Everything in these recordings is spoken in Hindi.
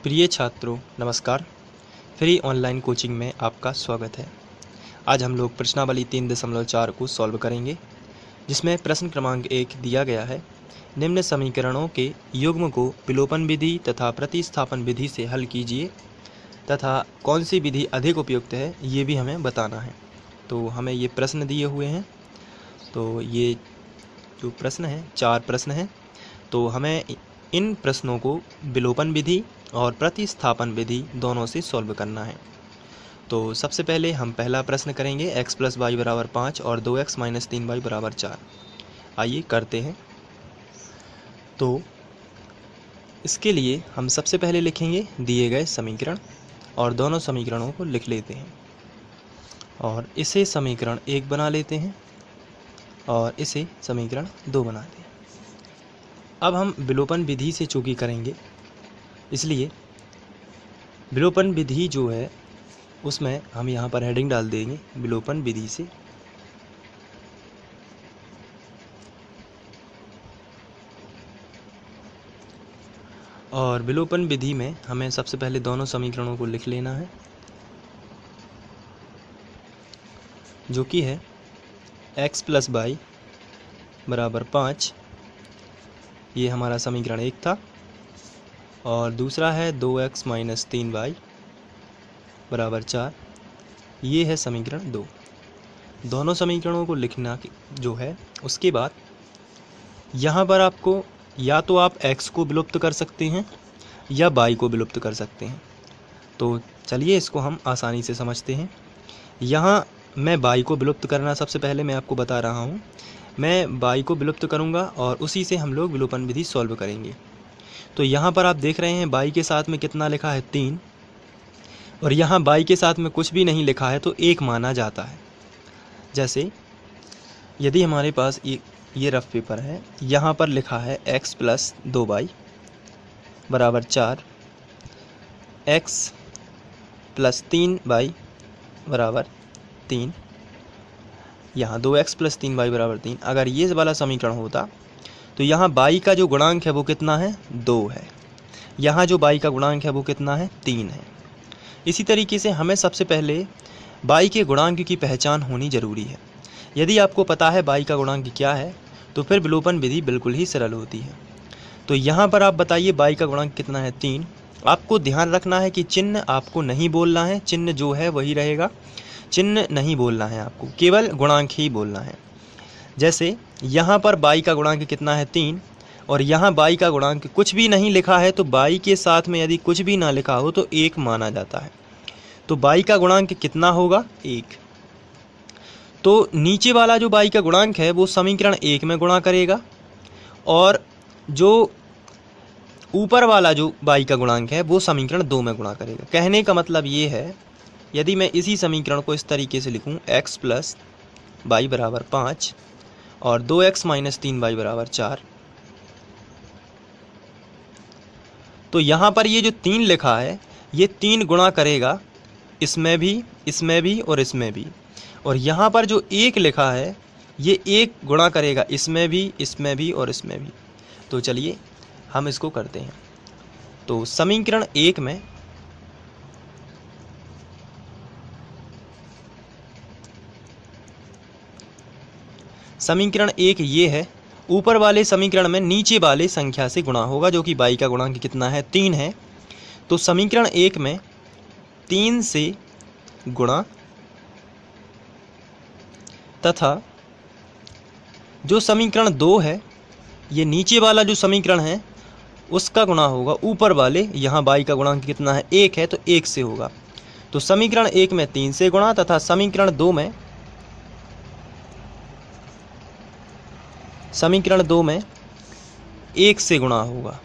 प्रिय छात्रों नमस्कार। फ्री ऑनलाइन कोचिंग में आपका स्वागत है। आज हम लोग प्रश्नावली 3.4 को सॉल्व करेंगे, जिसमें प्रश्न क्रमांक 1 दिया गया है। निम्न समीकरणों के युग्म को विलोपन विधि तथा प्रतिस्थापन विधि से हल कीजिए तथा कौन सी विधि अधिक उपयुक्त है ये भी हमें बताना है। तो हमें ये प्रश्न दिए हुए हैं। तो ये जो प्रश्न है 4 प्रश्न हैं। तो हमें इन प्रश्नों को विलोपन विधि और प्रतिस्थापन विधि दोनों से सॉल्व करना है। तो सबसे पहले हम पहला प्रश्न करेंगे x + y = 5 और 2x - 3y = 4। आइए करते हैं। तो इसके लिए हम सबसे पहले लिखेंगे दिए गए समीकरण और दोनों समीकरणों को लिख लेते हैं और इसे समीकरण 1 बना लेते हैं और इसे समीकरण 2 बनाते हैं। अब हम विलोपन विधि से चूँकि करेंगे, इसलिए विलोपन विधि जो है उसमें हम यहाँ पर हेडिंग डाल देंगे विलोपन विधि से। और विलोपन विधि में हमें सबसे पहले दोनों समीकरणों को लिख लेना है, जो कि है x + y = 5, ये हमारा समीकरण 1 था, और दूसरा है 2x - 3y = 4, ये है समीकरण 2। दोनों समीकरणों को लिखना जो है, उसके बाद यहाँ पर आपको या तो आप x को विलुप्त कर सकते हैं या y को विलुप्त कर सकते हैं। तो चलिए इसको हम आसानी से समझते हैं। यहाँ मैं y को विलुप्त करना सबसे पहले मैं आपको बता रहा हूँ। मैं y को विलुप्त करूँगा और उसी से हम लोग विलोपन विधि सॉल्व करेंगे। तो यहाँ पर आप देख रहे हैं y के साथ में कितना लिखा है 3, और यहाँ y के साथ में कुछ भी नहीं लिखा है तो 1 माना जाता है। जैसे यदि हमारे पास ये रफ पेपर है, यहाँ पर लिखा है x + 2y = 4, x + 3y = 3, यहाँ 2x + 3y = 3। अगर ये वाला समीकरण होता तो यहाँ y का जो गुणांक है वो कितना है 2 है, यहाँ जो y का गुणांक है वो कितना है 3 है। इसी तरीके से हमें सबसे पहले y के गुणांक की पहचान होनी ज़रूरी है। यदि आपको पता है y का गुणांक क्या है तो फिर विलोपन विधि बिल्कुल ही सरल होती है। तो यहाँ पर आप बताइए y का गुणांक कितना है 3। आपको ध्यान रखना है कि चिन्ह आपको नहीं बोलना है, चिन्ह जो है वही रहेगा, चिन्ह नहीं बोलना है, आपको केवल गुणांक ही बोलना है। जैसे यहाँ पर y का गुणांक कितना है 3 और यहाँ y का गुणांक कुछ भी नहीं लिखा है, तो y के साथ में यदि कुछ भी ना लिखा हो तो 1 माना जाता है। तो y का गुणांक कितना होगा 1। तो नीचे वाला जो y का गुणांक है वो समीकरण 1 में गुणा करेगा, और जो ऊपर वाला जो y का गुणांक है वो समीकरण 2 में गुणा करेगा। कहने का मतलब ये है, यदि मैं इसी समीकरण को इस तरीके से लिखूं x + y = 5 और 2x - 3y = 4, तो यहाँ पर ये जो 3 लिखा है ये 3 गुणा करेगा इसमें भी और इसमें भी, और यहाँ पर जो 1 लिखा है ये 1 गुणा करेगा इसमें भी और इसमें भी। तो चलिए हम इसको करते हैं। तो समीकरण 1 में समीकरण 1 ये है, ऊपर वाले समीकरण में नीचे वाले संख्या से गुणा होगा, जो कि y का गुणांक कितना है 3 है। तो समीकरण 1 में 3 से गुणा तथा जो समीकरण 2 है, ये नीचे वाला जो समीकरण है उसका गुणा होगा ऊपर वाले, यहाँ y का गुणांक कितना है 1 है तो 1 से होगा। तो समीकरण 1 में 3 से गुणा तथा समीकरण 2 में 1 से गुणा होगा,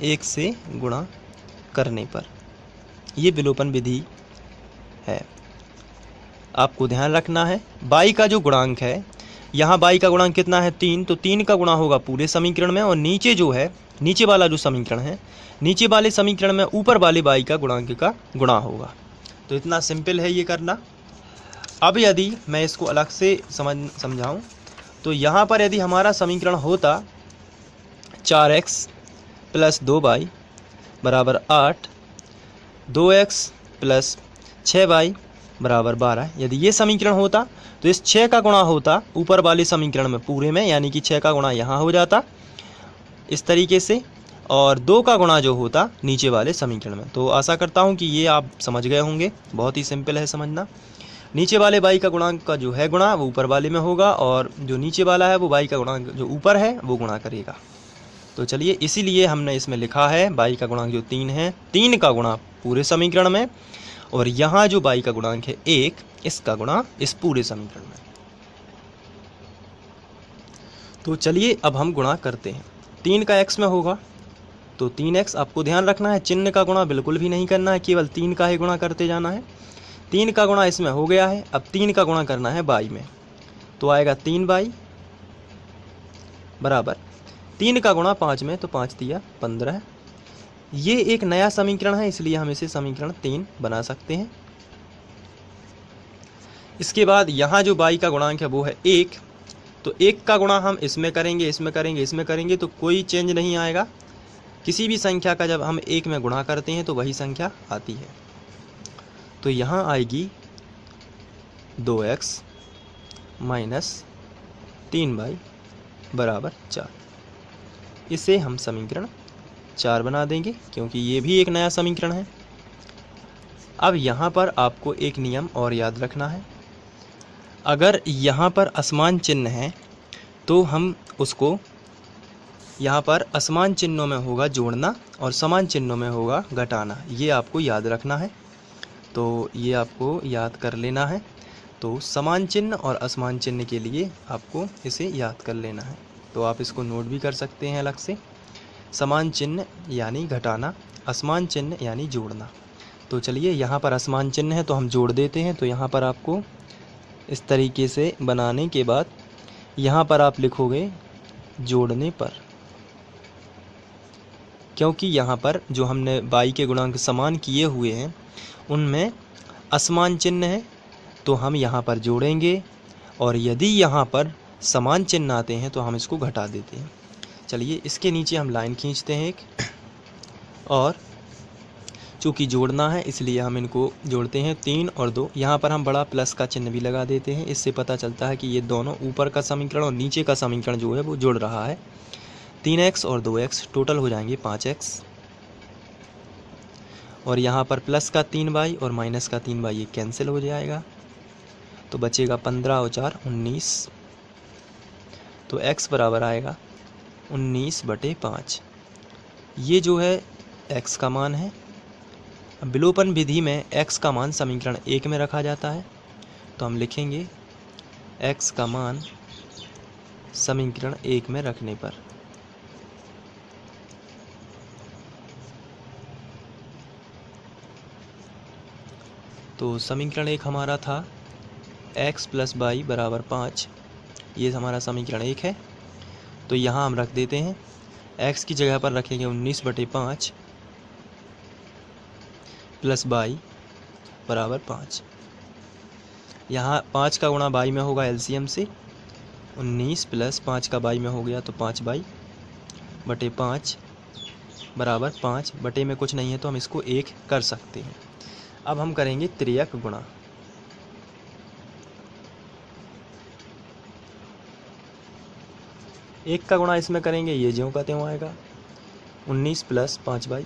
1 से गुणा करने पर। ये विलोपन विधि है। आपको ध्यान रखना है y का जो गुणांक है, यहाँ y का गुणांक कितना है 3, तो 3 का गुणा होगा पूरे समीकरण में, और नीचे जो है नीचे वाला जो समीकरण है, नीचे वाले समीकरण में ऊपर वाले y का गुणांक का गुणा होगा। तो इतना सिंपल है ये करना। अब यदि मैं इसको अलग से समझाऊं तो यहाँ पर यदि हमारा समीकरण होता 4x + 2y = 8 2x plus 6y बराबर 12। यदि ये समीकरण होता तो इस 6 का गुणा होता ऊपर वाले समीकरण में पूरे में, यानी कि 6 का गुणा यहाँ हो जाता इस तरीके से, और 2 का गुणा जो होता नीचे वाले समीकरण में। तो आशा करता हूँ कि ये आप समझ गए होंगे, बहुत ही सिंपल है समझना। नीचे वाले y का गुणांक का जो है गुणा वो ऊपर वाले में होगा, और जो नीचे वाला है वो y का गुणांक जो ऊपर है वो गुणा करेगा। तो चलिए, इसीलिए हमने इसमें लिखा है y का गुणांक जो 3 है, 3 का गुणा पूरे समीकरण में, और यहाँ जो y का गुणांक है 1, इसका गुणा इस पूरे समीकरण में। तो चलिए अब हम गुणा करते हैं। 3 का x में होगा तो 3x, आपको ध्यान रखना है चिन्ह का गुणा बिल्कुल भी नहीं करना है, केवल 3 का ही गुणा करते जाना है। 3 का गुणा इसमें हो गया है, अब 3 का गुणा करना है y में, तो आएगा 3y बराबर 3 का गुणा 5 में, तो 5 दिया 15। ये एक नया समीकरण है, इसलिए हम इसे समीकरण 3 बना सकते हैं। इसके बाद यहाँ जो y का गुणांक है वो है 1, तो 1 का गुणा हम इसमें करेंगे, इसमें करेंगे, इसमें करेंगे, तो कोई चेंज नहीं आएगा। किसी भी संख्या का जब हम 1 में गुणा करते हैं तो वही संख्या आती है। तो यहाँ आएगी 2x माइनस 3y बराबर 4। इसे हम समीकरण 4 बना देंगे, क्योंकि ये भी एक नया समीकरण है। अब यहाँ पर आपको एक नियम और याद रखना है, अगर यहाँ पर असमान चिन्ह है तो हम उसको, यहाँ पर असमान चिन्हों में होगा जोड़ना और समान चिन्हों में होगा घटाना, ये आपको याद रखना है। तो ये आपको याद कर लेना है। तो समान चिन्ह और असमान चिन्ह के लिए आपको इसे याद कर लेना है, तो आप इसको नोट भी कर सकते हैं अलग से। समान चिन्ह यानी घटाना, असमान चिन्ह यानी जोड़ना। तो चलिए, यहाँ पर असमान चिन्ह है तो हम जोड़ देते हैं। तो यहाँ पर आपको इस तरीके से बनाने के बाद यहाँ पर आप लिखोगे जोड़ने पर, क्योंकि यहाँ पर जो हमने y के गुणांक समान किए हुए हैं उनमें असमान चिन्ह है, तो हम यहाँ पर जोड़ेंगे, और यदि यहाँ पर समान चिन्ह आते हैं तो हम इसको घटा देते हैं। चलिए, इसके नीचे हम लाइन खींचते हैं एक, और चूँकि जोड़ना है इसलिए हम इनको जोड़ते हैं 3 और 2। यहाँ पर हम बड़ा प्लस का चिन्ह भी लगा देते हैं, इससे पता चलता है कि ये दोनों ऊपर का समीकरण और नीचे का समीकरण जो है वो जुड़ रहा है। 3x और 2x टोटल हो जाएंगे 5x, और यहाँ पर प्लस का 3y और माइनस का 3y ये कैंसिल हो जाएगा, तो बचेगा 15 और 4 19। तो x बराबर आएगा 19/5। ये जो है x का मान है। अब विलोपन विधि में x का मान समीकरण 1 में रखा जाता है, तो हम लिखेंगे x का मान समीकरण 1 में रखने पर तो समीकरण 1 हमारा था x प्लस y बराबर 5। ये हमारा समीकरण 1 है। तो यहाँ हम रख देते हैं, x की जगह पर रखेंगे 19/5 प्लस y बराबर 5। यहाँ 5 का गुणा y में होगा एलसीएम से, 19 प्लस 5 का y में हो गया तो 5/5 बराबर 5। बटे में कुछ नहीं है तो हम इसको 1 कर सकते हैं। अब हम करेंगे त्रियक गुणा। एक का गुणा इसमें करेंगे, ये ज्यों का त्यों आएगा, 19 प्लस 5y,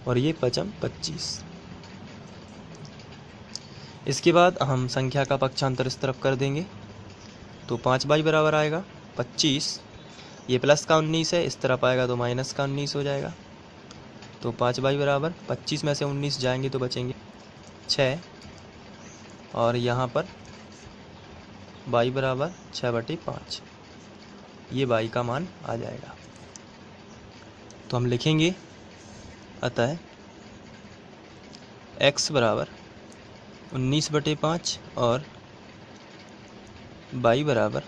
और ये 5m 25। इसके बाद हम संख्या का पक्षांतर इस तरफ कर देंगे, तो 5y बराबर आएगा 25। ये प्लस का 19 है, इस तरफ आएगा तो माइनस का 19 हो जाएगा। तो 5y बराबर 25 में से 19 जाएंगे तो बचेंगे 6, और यहाँ पर y बराबर 6/5। ये y का मान आ जाएगा। तो हम लिखेंगे, अतः x बराबर 19/5 और y बराबर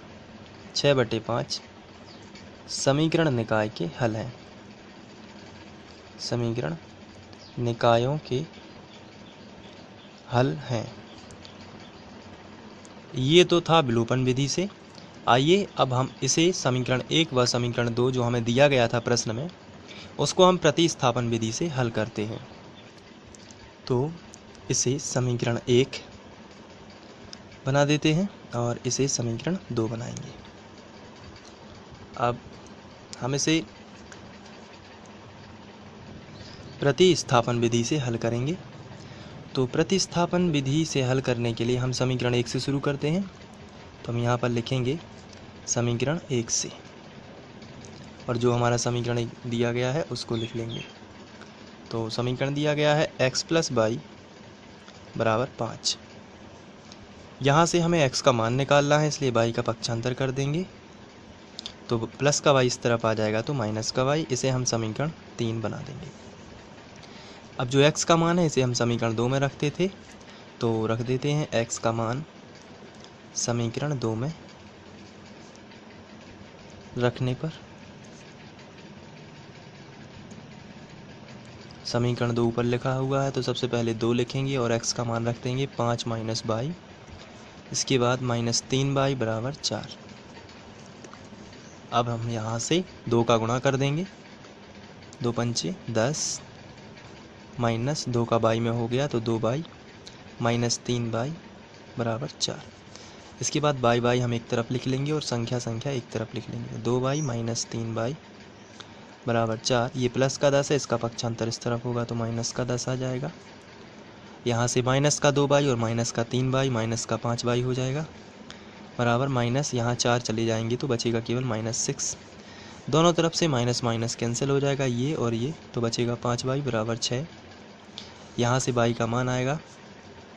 6/5 समीकरण निकाय के हल हैं। समीकरण निकायों के हल हैं। ये तो था विलोपन विधि से। आइए अब हम इसे समीकरण 1 व समीकरण 2 जो हमें दिया गया था प्रश्न में, उसको हम प्रतिस्थापन विधि से हल करते हैं। तो इसे समीकरण 1 बना देते हैं और इसे समीकरण 2 बनाएंगे। अब हम इसे प्रतिस्थापन विधि से हल करेंगे। तो प्रतिस्थापन विधि से हल करने के लिए हम समीकरण 1 से शुरू करते हैं। तो हम यहाँ पर लिखेंगे समीकरण 1 से, और जो हमारा समीकरण दिया गया है उसको लिख लेंगे। तो समीकरण दिया गया है x + y = 5। यहाँ से हमें x का मान निकालना है, इसलिए y का पक्षांतर कर देंगे। तो प्लस का y इस तरफ आ जाएगा, तो माइनस का y, इसे हम समीकरण 3 बना देंगे। अब जो x का मान है इसे हम समीकरण 2 में रखते थे, तो रख देते हैं x का मान समीकरण 2 में रखने पर समीकरण 2 ऊपर लिखा हुआ है, तो सबसे पहले 2 लिखेंगे और x का मान रख देंगे 5 - y, इसके बाद -3y = 4। अब हम यहाँ से 2 का गुणा कर देंगे, 2 × 5 = 10, माइनस 2 का y में हो गया तो 2y, -3y = 4। इसके बाद y हम एक तरफ लिख लेंगे और संख्या एक तरफ लिख लेंगे। 2y - 3y = 4। ये प्लस का 10 है, इसका पक्षांतर इस तरफ होगा तो माइनस का 10 आ जाएगा। यहाँ से माइनस का 2y और माइनस का 3y माइनस का 5y हो जाएगा बराबर माइनस, यहाँ 4 चले जाएंगे तो बचेगा केवल -6। दोनों तरफ से माइनस माइनस कैंसिल हो जाएगा, ये और ये, तो बचेगा 5y = 6। यहाँ से y का मान आएगा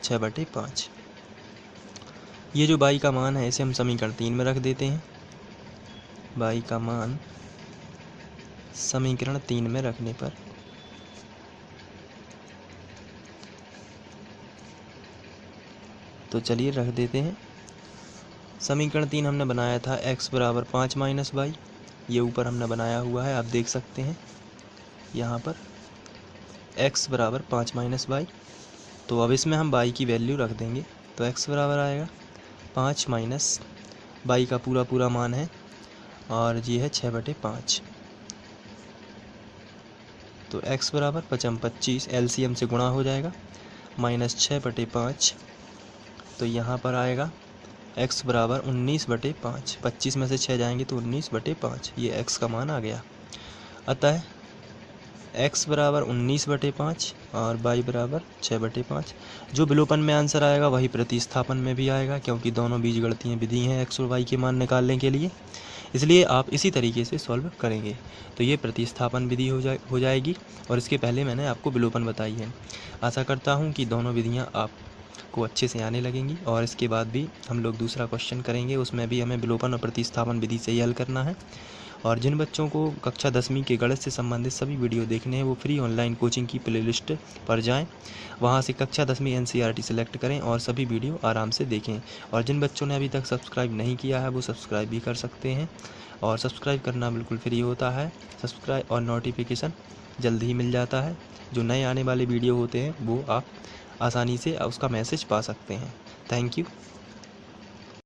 6/5। ये जो y का मान है इसे हम समीकरण 3 में रख देते हैं। y का मान समीकरण 3 में रखने पर तो चलिए रख देते हैं। समीकरण 3 हमने बनाया था x = 5 - y, ये ऊपर हमने बनाया हुआ है, आप देख सकते हैं यहाँ पर x = 5 - y। तो अब इसमें हम y की वैल्यू रख देंगे, तो x बराबर आएगा 5 माइनस y का पूरा मान है और ये है 6/5। तो x = 5×25 LCM से गुणा हो जाएगा, -6/5। तो यहाँ पर आएगा x = 19/5। 25 में से 6 जाएंगे तो 19/5, ये x का मान आ गया। अतः x = 19/5 और y = 6/5। जो विलोपन में आंसर आएगा वही प्रतिस्थापन में भी आएगा, क्योंकि दोनों बीजगणितीय विधि हैं x और y के मान निकालने के लिए, इसलिए आप इसी तरीके से सॉल्व करेंगे। तो ये प्रतिस्थापन विधि हो जाएगी, और इसके पहले मैंने आपको विलोपन बताई है। आशा करता हूँ कि दोनों विधियाँ आपको अच्छे से आने लगेंगी, और इसके बाद भी हम लोग दूसरा क्वेश्चन करेंगे, उसमें भी हमें विलोपन और प्रतिस्थापन विधि से ही हल करना है। और जिन बच्चों को कक्षा 10वीं के गणित से संबंधित सभी वीडियो देखने हैं वो फ्री ऑनलाइन कोचिंग की प्लेलिस्ट पर जाएं, वहां से कक्षा 10वीं NCERT सेलेक्ट करें और सभी वीडियो आराम से देखें। और जिन बच्चों ने अभी तक सब्सक्राइब नहीं किया है वो सब्सक्राइब भी कर सकते हैं, और सब्सक्राइब करना बिल्कुल फ्री होता है। सब्सक्राइब और नोटिफिकेशन जल्दी ही मिल जाता है। जो नए आने वाले वीडियो होते हैं वो आप आसानी से उसका मैसेज पा सकते हैं। Thank you.